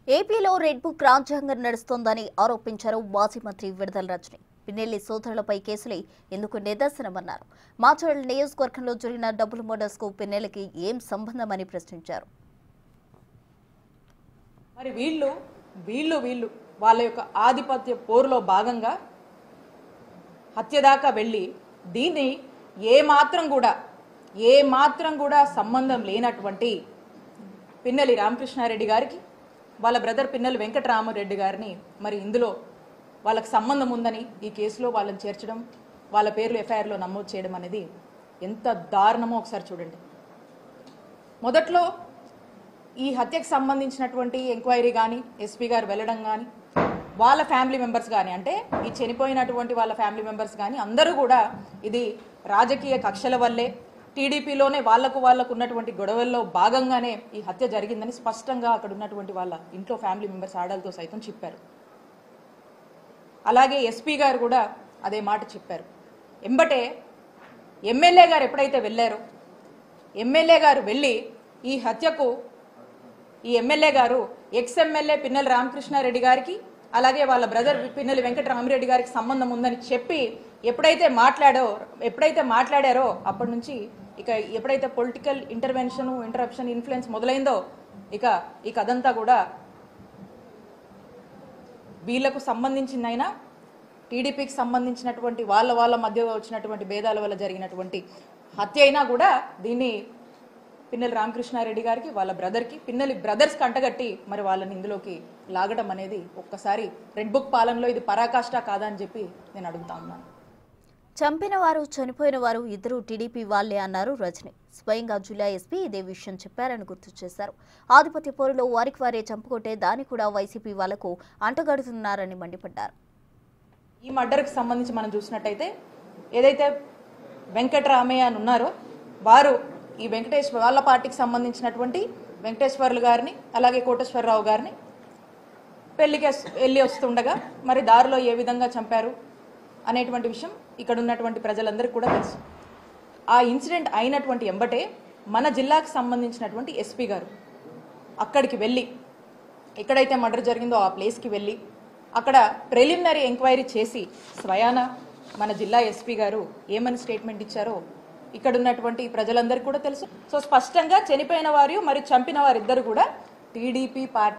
ఏపీలో red book రాజ్యాంగం నడుస్తోందని ఆరోపించారు మాజీ మంత్రి విడుదల రజని. పిన్నెల్లి సోదరులపై కేసులే ఎందుకు నిదర్శనమన్నారు. మాచర్ల నియోజకవర్గంలో జరిగిన డబుల్ మర్డర్స్ కు పిన్నెల్లికి ఏం సంబంధమని ప్రశ్నించారు. మరి వీళ్ళు వాళ్ళ యొక్క ఆధిపత్య పోరులో భాగంగా హత్య దాకా వెళ్ళి దీన్ని ఏ మాత్రం కూడా సంబంధం లేనటువంటి పిన్నెల్లి రామకృష్ణారెడ్డి గారికి వాళ్ళ బ్రదర్ పిన్నెల్లి వెంకటరామరెడ్డి గారిని మరి ఇందులో వాళ్ళకి సంబంధం ఉందని ఈ కేసులో వాళ్ళని చేర్చడం, వాళ్ళ పేర్లు ఎఫ్ఐఆర్లో నమోదు చేయడం అనేది ఎంత దారుణమో ఒకసారి చూడండి. మొదట్లో ఈ హత్యకు సంబంధించినటువంటి ఎంక్వైరీ కానీ ఎస్పీ గారు వెళ్ళడం కానీ వాళ్ళ ఫ్యామిలీ మెంబర్స్ కానీ, అంటే ఈ చనిపోయినటువంటి వాళ్ళ ఫ్యామిలీ మెంబర్స్ కానీ అందరూ కూడా ఇది రాజకీయ కక్షల వల్లే, టీడీపీలోనే వాళ్లకు ఉన్నటువంటి గొడవల్లో భాగంగానే ఈ హత్య జరిగిందని స్పష్టంగా అక్కడ ఉన్నటువంటి వాళ్ళ ఇంట్లో ఫ్యామిలీ మెంబర్స్ ఆడలతో సైతం చెప్పారు. అలాగే ఎస్పీ గారు కూడా అదే మాట చెప్పారు. ఎంబటే ఎమ్మెల్యే గారు ఎప్పుడైతే వెళ్ళారో, ఎమ్మెల్యే గారు వెళ్ళి ఈ హత్యకు ఈ ఎమ్మెల్యే గారు ఎక్స్ ఎమ్మెల్యే పిన్నెల్లి రామకృష్ణారెడ్డి గారికి అలాగే వాళ్ళ బ్రదర్ పిన్నెల్లి వెంకటరామరెడ్డి గారికి సంబంధం ఉందని చెప్పి ఎప్పుడైతే మాట్లాడారో అప్పటి నుంచి ఇక ఎప్పుడైతే పొలిటికల్ ఇంటరప్షన్ ఇన్ఫ్లుయెన్స్ మొదలైందో ఇక ఈ కథంతా కూడా వీళ్లకు సంబంధించిందైనా టీడీపీకి సంబంధించినటువంటి వాళ్ళ మధ్య వచ్చినటువంటి భేదాల వల్ల జరిగినటువంటి హత్య అయినా కూడా దీన్ని పిన్నెల్లి రామకృష్ణారెడ్డి గారికి వాళ్ళ బ్రదర్కి పిన్నెల్లి బ్రదర్స్ కంటగట్టి మరి వాళ్ళని ఇందులోకి లాగడం అనేది ఒక్కసారి రెడ్ బుక్ పాలనలో ఇది పరాకాష్ట కాదా అని చెప్పి నేను అడుగుతా ఉన్నాను. చంపిన వారు చనిపోయిన వారు ఇద్దరు టీడీపీ వాళ్లే అన్నారు రజని. స్వయంగా జిల్లా ఎస్పీ ఇదే విషయం చెప్పారని గుర్తు చేశారు. ఆధిపత్య పోరులో వారికి వారే చంపుకుంటే దాన్ని కూడా వైసీపీ వాళ్లకు అంటగడుతున్నారని మండిపడ్డారు. ఈ మర్డర్కి సంబంధించి మనం చూసినట్టయితే ఏదైతే వెంకటరామయ్య అని ఉన్నారో వారు ఈ వెంకటేశ్వర వాళ్ళ పార్టీకి సంబంధించినటువంటి వెంకటేశ్వర్లు గారిని అలాగే కోటేశ్వరరావు గారిని పెళ్లికి వెళ్ళి వస్తుండగా మరి దారిలో ఏ విధంగా చంపారు అనేటువంటి విషయం ఇక్కడ ఉన్నటువంటి ప్రజలందరికీ కూడా తెలుసు. ఆ ఇన్సిడెంట్ అయినటువంటి ఎంబటే మన జిల్లాకు సంబంధించినటువంటి ఎస్పీ గారు అక్కడికి వెళ్ళి ఎక్కడైతే మర్డర్ జరిగిందో ఆ ప్లేస్కి వెళ్ళి అక్కడ ప్రిలిమినరీ ఎంక్వైరీ చేసి స్వయాన మన జిల్లా ఎస్పీ గారు ఏమని స్టేట్మెంట్ ఇచ్చారో ఇక్కడ ఉన్నటువంటి ప్రజలందరికీ కూడా తెలుసు. సో స్పష్టంగా చనిపోయిన వారు మరియు చంపిన వారిద్దరు కూడా టీడీపీ పార్టీ